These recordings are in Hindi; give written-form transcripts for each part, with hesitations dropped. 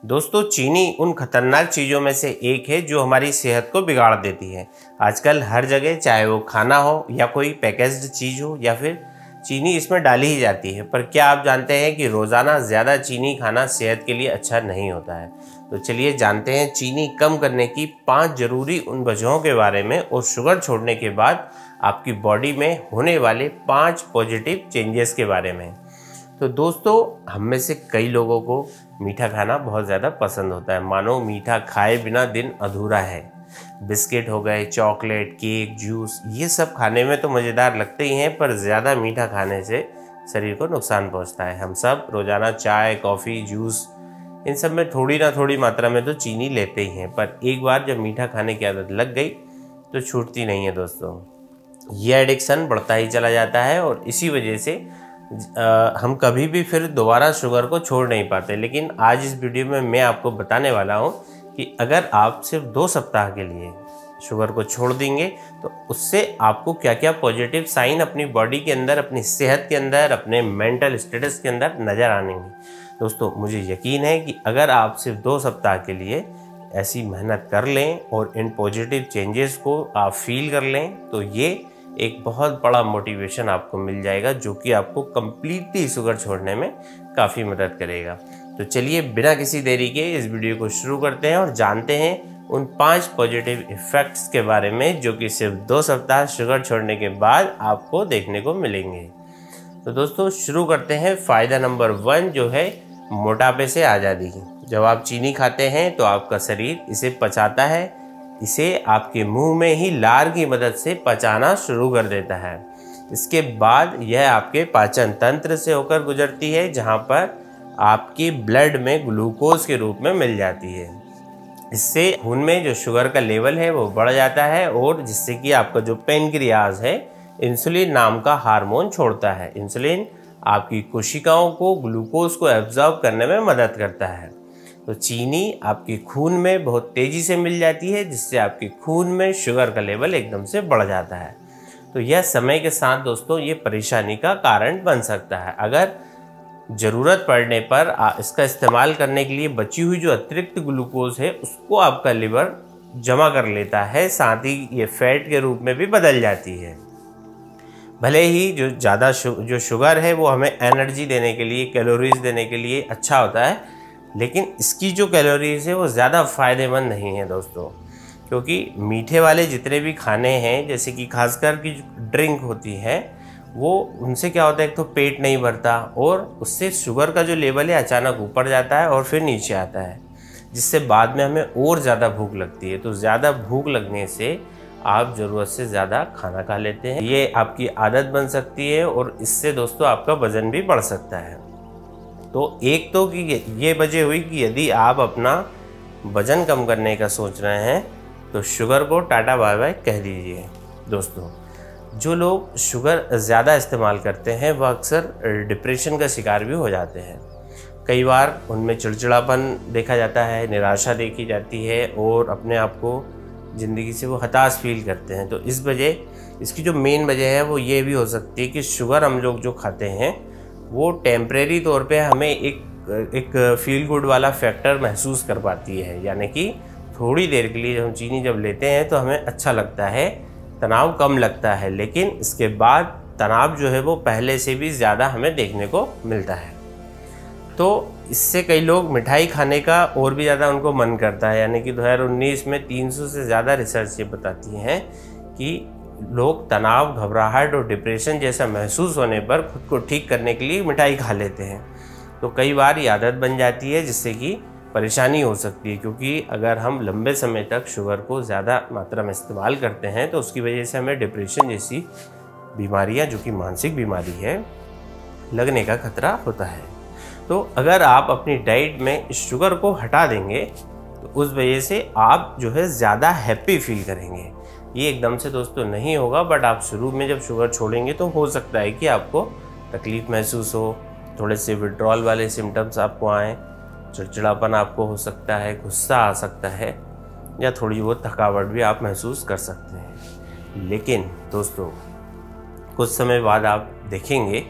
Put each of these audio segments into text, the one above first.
दोस्तों, चीनी उन खतरनाक चीज़ों में से एक है जो हमारी सेहत को बिगाड़ देती है। आजकल हर जगह, चाहे वो खाना हो या कोई पैकेज्ड चीज़ हो, या फिर चीनी इसमें डाली ही जाती है। पर क्या आप जानते हैं कि रोज़ाना ज़्यादा चीनी खाना सेहत के लिए अच्छा नहीं होता है? तो चलिए जानते हैं चीनी कम करने की 5 ज़रूरी उन वजहों के बारे में, और शुगर छोड़ने के बाद आपकी बॉडी में होने वाले 5 पॉजिटिव चेंजेस के बारे में। तो दोस्तों, हम में से कई लोगों को मीठा खाना बहुत ज़्यादा पसंद होता है। मानो मीठा खाए बिना दिन अधूरा है। बिस्किट हो गए, चॉकलेट, केक, जूस, ये सब खाने में तो मज़ेदार लगते ही हैं, पर ज़्यादा मीठा खाने से शरीर को नुकसान पहुंचता है। हम सब रोज़ाना चाय, कॉफ़ी, जूस, इन सब में थोड़ी ना थोड़ी मात्रा में तो चीनी लेते ही हैं। पर एक बार जब मीठा खाने की आदत लग गई तो छूटती नहीं है दोस्तों। ये एडिक्शन बढ़ता ही चला जाता है, और इसी वजह से हम कभी भी फिर दोबारा शुगर को छोड़ नहीं पाते। लेकिन आज इस वीडियो में मैं आपको बताने वाला हूँ कि अगर आप सिर्फ 2 सप्ताह के लिए शुगर को छोड़ देंगे तो उससे आपको क्या क्या पॉजिटिव साइन अपनी बॉडी के अंदर, अपनी सेहत के अंदर, अपने मेंटल स्टेटस के अंदर नज़र आएंगे। दोस्तों, मुझे यकीन है कि अगर आप सिर्फ 2 सप्ताह के लिए ऐसी मेहनत कर लें और इन पॉजिटिव चेंजेस को आप फील कर लें, तो ये एक बहुत बड़ा मोटिवेशन आपको मिल जाएगा, जो कि आपको कम्प्लीटली शुगर छोड़ने में काफ़ी मदद करेगा। तो चलिए बिना किसी देरी के इस वीडियो को शुरू करते हैं और जानते हैं उन 5 पॉजिटिव इफ़ेक्ट्स के बारे में, जो कि सिर्फ 2 सप्ताह शुगर छोड़ने के बाद आपको देखने को मिलेंगे। तो दोस्तों, शुरू करते हैं फ़ायदा नंबर 1, जो है मोटापे से आज़ादी। जब आप चीनी खाते हैं तो आपका शरीर इसे पचाता है, इसे आपके मुंह में ही लार की मदद से पचाना शुरू कर देता है। इसके बाद यह आपके पाचन तंत्र से होकर गुजरती है, जहां पर आपके ब्लड में ग्लूकोज के रूप में मिल जाती है। इससे खून में जो शुगर का लेवल है वो बढ़ जाता है, और जिससे कि आपका जो पेनक्रियाज है इंसुलिन नाम का हार्मोन छोड़ता है। इंसुलिन आपकी कोशिकाओं को ग्लूकोज को एब्जॉर्ब करने में मदद करता है। तो चीनी आपके खून में बहुत तेज़ी से मिल जाती है, जिससे आपके खून में शुगर का लेवल एकदम से बढ़ जाता है। तो यह समय के साथ दोस्तों ये परेशानी का कारण बन सकता है। अगर ज़रूरत पड़ने पर इसका इस्तेमाल करने के लिए बची हुई जो अतिरिक्त ग्लूकोज है उसको आपका लिवर जमा कर लेता है, साथ ही ये फैट के रूप में भी बदल जाती है। भले ही जो ज़्यादा जो शुगर है वो हमें एनर्जी देने के लिए, कैलोरीज देने के लिए अच्छा होता है, लेकिन इसकी जो कैलोरीज है वो ज़्यादा फ़ायदेमंद नहीं है दोस्तों। क्योंकि मीठे वाले जितने भी खाने हैं, जैसे कि खासकर की ड्रिंक होती है, वो उनसे क्या होता है, एक तो पेट नहीं भरता, और उससे शुगर का जो लेवल है अचानक ऊपर जाता है और फिर नीचे आता है, जिससे बाद में हमें और ज़्यादा भूख लगती है। तो ज़्यादा भूख लगने से आप ज़रूरत से ज़्यादा खाना खा लेते हैं। ये आपकी आदत बन सकती है, और इससे दोस्तों आपका वज़न भी बढ़ सकता है। तो एक तो कि ये वजह हुई कि यदि आप अपना वज़न कम करने का सोच रहे हैं तो शुगर को टाटा बाय बाय कह दीजिए। दोस्तों, जो लोग शुगर ज़्यादा इस्तेमाल करते हैं वह अक्सर डिप्रेशन का शिकार भी हो जाते हैं। कई बार उनमें चिड़चिड़ापन देखा जाता है, निराशा देखी जाती है, और अपने आप को ज़िंदगी से वो हताश फील करते हैं। तो इस वजह, इसकी जो मेन वजह है वो ये भी हो सकती है कि शुगर हम लोग जो खाते हैं वो टेम्परेरी तौर पे हमें एक फील गुड वाला फैक्टर महसूस कर पाती है। यानी कि थोड़ी देर के लिए हम चीनी जब लेते हैं तो हमें अच्छा लगता है, तनाव कम लगता है, लेकिन इसके बाद तनाव जो है वो पहले से भी ज़्यादा हमें देखने को मिलता है। तो इससे कई लोग मिठाई खाने का और भी ज़्यादा उनको मन करता है। यानी कि 2019 में 300 से ज़्यादा रिसर्च ये बताती हैं कि लोग तनाव, घबराहट और डिप्रेशन जैसा महसूस होने पर खुद को ठीक करने के लिए मिठाई खा लेते हैं। तो कई बार ये आदत बन जाती है, जिससे कि परेशानी हो सकती है। क्योंकि अगर हम लंबे समय तक शुगर को ज़्यादा मात्रा में इस्तेमाल करते हैं तो उसकी वजह से हमें डिप्रेशन जैसी बीमारियां, जो कि मानसिक बीमारी है, लगने का खतरा होता है। तो अगर आप अपनी डाइट में शुगर को हटा देंगे तो उस वजह से आप जो है ज़्यादा हैप्पी फील करेंगे। ये एकदम से दोस्तों नहीं होगा, बट आप शुरू में जब शुगर छोड़ेंगे तो हो सकता है कि आपको तकलीफ़ महसूस हो, थोड़े से विड्रॉल वाले सिम्टम्स आपको आएँ, चिड़चिड़ापन आपको हो सकता है, गुस्सा आ सकता है, या थोड़ी बहुत थकावट भी आप महसूस कर सकते हैं। लेकिन दोस्तों, कुछ समय बाद आप देखेंगे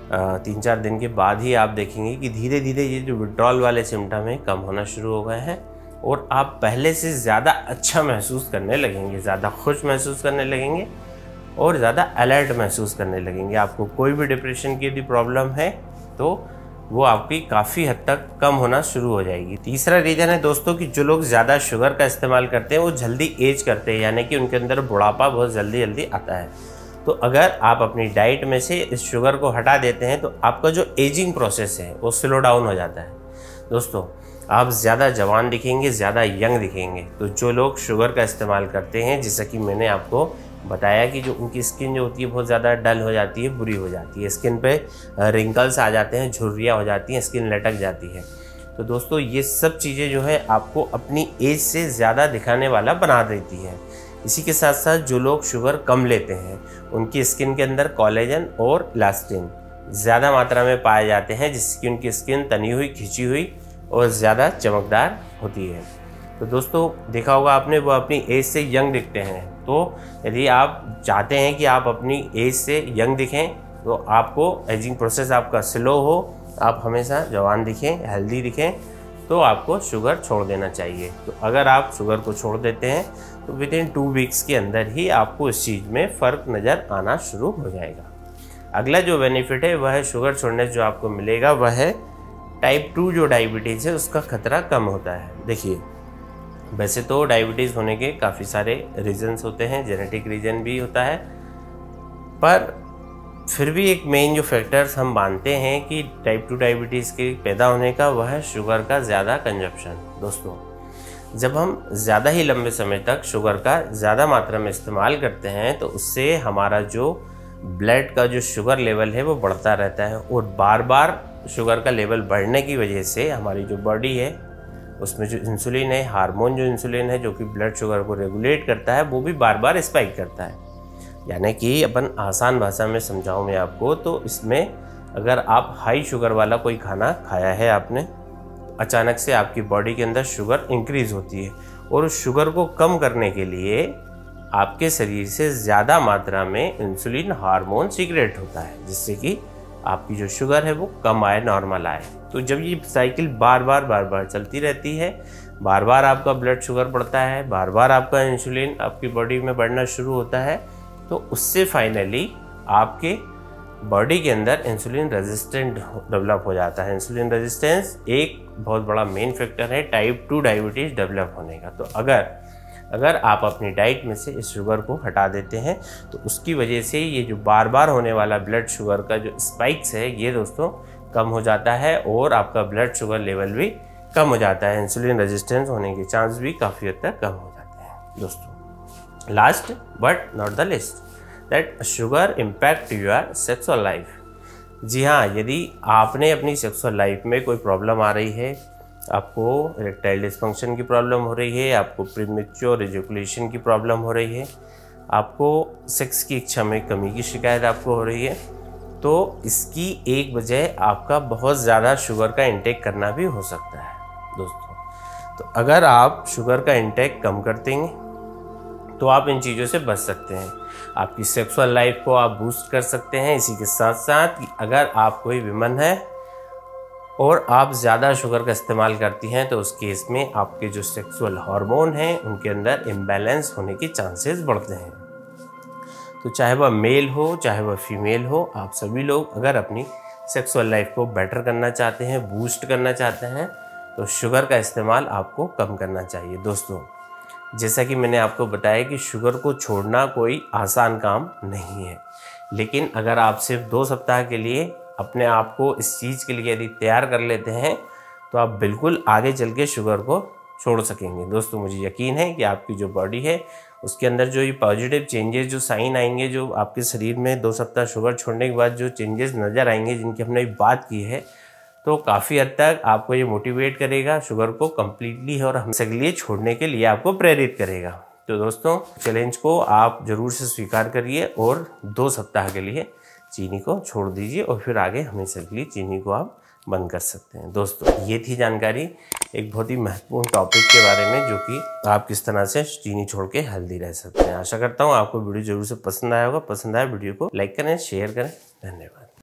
3-4 दिन के बाद ही आप देखेंगे कि धीरे धीरे ये जो विड्रॉल वाले सिम्टम हैं कम होना शुरू हो गए हैं और आप पहले से ज़्यादा अच्छा महसूस करने लगेंगे, ज़्यादा खुश महसूस करने लगेंगे और ज़्यादा अलर्ट महसूस करने लगेंगे। आपको कोई भी डिप्रेशन की यदि प्रॉब्लम है तो वो आपकी काफ़ी हद तक कम होना शुरू हो जाएगी। तीसरा रीज़न है दोस्तों कि जो लोग ज़्यादा शुगर का इस्तेमाल करते हैं वो जल्दी एज करते हैं, यानी कि उनके अंदर बुढ़ापा बहुत जल्दी आता है। तो अगर आप अपनी डाइट में से इस शुगर को हटा देते हैं तो आपका जो एजिंग प्रोसेस है वो स्लो डाउन हो जाता है। दोस्तों, आप ज़्यादा जवान दिखेंगे, ज़्यादा यंग दिखेंगे। तो जो लोग शुगर का इस्तेमाल करते हैं, जैसा कि मैंने आपको बताया कि जो उनकी स्किन जो होती है बहुत ज़्यादा डल हो जाती है, बुरी हो जाती है, स्किन पे रिंकल्स आ जाते हैं, झुर्रियाँ हो जाती हैं, स्किन लटक जाती है। तो दोस्तों, ये सब चीज़ें जो है आपको अपनी एज से ज़्यादा दिखाने वाला बना देती हैं। इसी के साथ साथ जो लोग शुगर कम लेते हैं उनकी स्किन के अंदर कोलेजन और इलास्टिन ज़्यादा मात्रा में पाए जाते हैं, जिसकी उनकी स्किन तनी हुई, खिंची हुई और ज़्यादा चमकदार होती है। तो दोस्तों, देखा होगा आपने, वो अपनी एज से यंग दिखते हैं। तो यदि आप चाहते हैं कि आप अपनी एज से यंग दिखें तो आपको एजिंग प्रोसेस आपका स्लो हो, आप हमेशा जवान दिखें, हेल्दी दिखें, तो आपको शुगर छोड़ देना चाहिए। तो अगर आप शुगर को छोड़ देते हैं तो विदिन 2 वीक्स के अंदर ही आपको इस चीज़ में फ़र्क नज़र आना शुरू हो जाएगा। अगला जो बेनिफिट है वह है शुगर छोड़ने से जो आपको मिलेगा वह है टाइप 2 जो डायबिटीज़ है उसका खतरा कम होता है। देखिए, वैसे तो डायबिटीज़ होने के काफ़ी सारे रीज़न्स होते हैं, जेनेटिक रीज़न भी होता है, पर फिर भी एक मेन जो फैक्टर्स हम मानते हैं कि टाइप 2 डायबिटीज़ के पैदा होने का वह है शुगर का ज़्यादा कंजप्शन। दोस्तों, जब हम ज़्यादा ही लंबे समय तक शुगर का ज़्यादा मात्रा में इस्तेमाल करते हैं तो उससे हमारा जो ब्लड का जो शुगर लेवल है वो बढ़ता रहता है और बार बार शुगर का लेवल बढ़ने की वजह से हमारी जो बॉडी है उसमें जो इंसुलिन है, हार्मोन जो इंसुलिन है जो कि ब्लड शुगर को रेगुलेट करता है, वो भी बार बार स्पाइक करता है। यानी कि अपन आसान भाषा में समझाऊं मैं आपको तो इसमें अगर आप हाई शुगर वाला कोई खाना खाया है आपने, अचानक से आपकी बॉडी के अंदर शुगर इंक्रीज़ होती है और उस शुगर को कम करने के लिए आपके शरीर से ज़्यादा मात्रा में इंसुलिन हार्मोन सीक्रेट होता है, जिससे कि आपकी जो शुगर है वो कम आए, नॉर्मल आए। तो जब ये साइकिल बार बार चलती रहती है, बार बार आपका ब्लड शुगर बढ़ता है, बार बार आपका इंसुलिन आपकी बॉडी में बढ़ना शुरू होता है, तो उससे फाइनली आपके बॉडी के अंदर इंसुलिन रेजिस्टेंट डेवलप हो जाता है। इंसुलिन रेजिस्टेंस एक बहुत बड़ा मेन फैक्टर है टाइप 2 डायबिटीज़ डेवलप होने का। तो अगर आप अपनी डाइट में से इस शुगर को हटा देते हैं तो उसकी वजह से ये जो बार बार होने वाला ब्लड शुगर का जो स्पाइक्स है ये दोस्तों कम हो जाता है और आपका ब्लड शुगर लेवल भी कम हो जाता है। इंसुलिन रेजिस्टेंस होने के चांस भी काफ़ी हद तक कम हो जाते हैं। दोस्तों, last but not the list, that sugar impact your sexual life. जी हाँ, यदि आपने अपनी सेक्सुअल लाइफ में कोई प्रॉब्लम आ रही है, आपको इरेक्टाइल डिस्फंक्शन की प्रॉब्लम हो रही है, आपको प्रीमेच्योर इजैकुलेशन की प्रॉब्लम हो रही है, आपको सेक्स की इच्छा में कमी की शिकायत आपको हो रही है, तो इसकी एक वजह आपका बहुत ज़्यादा शुगर का इंटेक करना भी हो सकता है। दोस्तों, तो अगर आप शुगर का इंटेक कम कर देंगे तो आप इन चीज़ों से बच सकते हैं, आपकी सेक्सुअल लाइफ को आप बूस्ट कर सकते हैं। इसी के साथ साथ अगर आप कोई विमन है और आप ज़्यादा शुगर का इस्तेमाल करती हैं तो उस केस में आपके जो सेक्सुअल हार्मोन हैं उनके अंदर इम्बैलेंस होने के चांसेस बढ़ते हैं। तो चाहे वह मेल हो चाहे वह फीमेल हो, आप सभी लोग अगर अपनी सेक्सुअल लाइफ को बेटर करना चाहते हैं, बूस्ट करना चाहते हैं, तो शुगर का इस्तेमाल आपको कम करना चाहिए। दोस्तों, जैसा कि मैंने आपको बताया कि शुगर को छोड़ना कोई आसान काम नहीं है, लेकिन अगर आप सिर्फ 2 सप्ताह के लिए अपने आप को इस चीज़ के लिए यदि तैयार कर लेते हैं तो आप बिल्कुल आगे चल के शुगर को छोड़ सकेंगे। दोस्तों, मुझे यकीन है कि आपकी जो बॉडी है उसके अंदर जो ये पॉजिटिव चेंजेस जो साइन आएंगे, जो आपके शरीर में 2 सप्ताह शुगर छोड़ने के बाद जो चेंजेस नज़र आएंगे जिनकी हमने बात की है, तो काफ़ी हद तक आपको ये मोटिवेट करेगा, शुगर को कम्प्लीटली और हमेशा के लिए छोड़ने के लिए आपको प्रेरित करेगा। तो दोस्तों, चैलेंज को आप ज़रूर से स्वीकार करिए और 2 सप्ताह के लिए चीनी को छोड़ दीजिए और फिर आगे हमेशा के लिए चीनी को आप बंद कर सकते हैं। दोस्तों, ये थी जानकारी एक बहुत ही महत्वपूर्ण टॉपिक के बारे में, जो कि आप किस तरह से चीनी छोड़ के हेल्दी रह सकते हैं। आशा करता हूँ आपको वीडियो जरूर से पसंद आया होगा। पसंद आया वीडियो को लाइक करें, शेयर करें। धन्यवाद।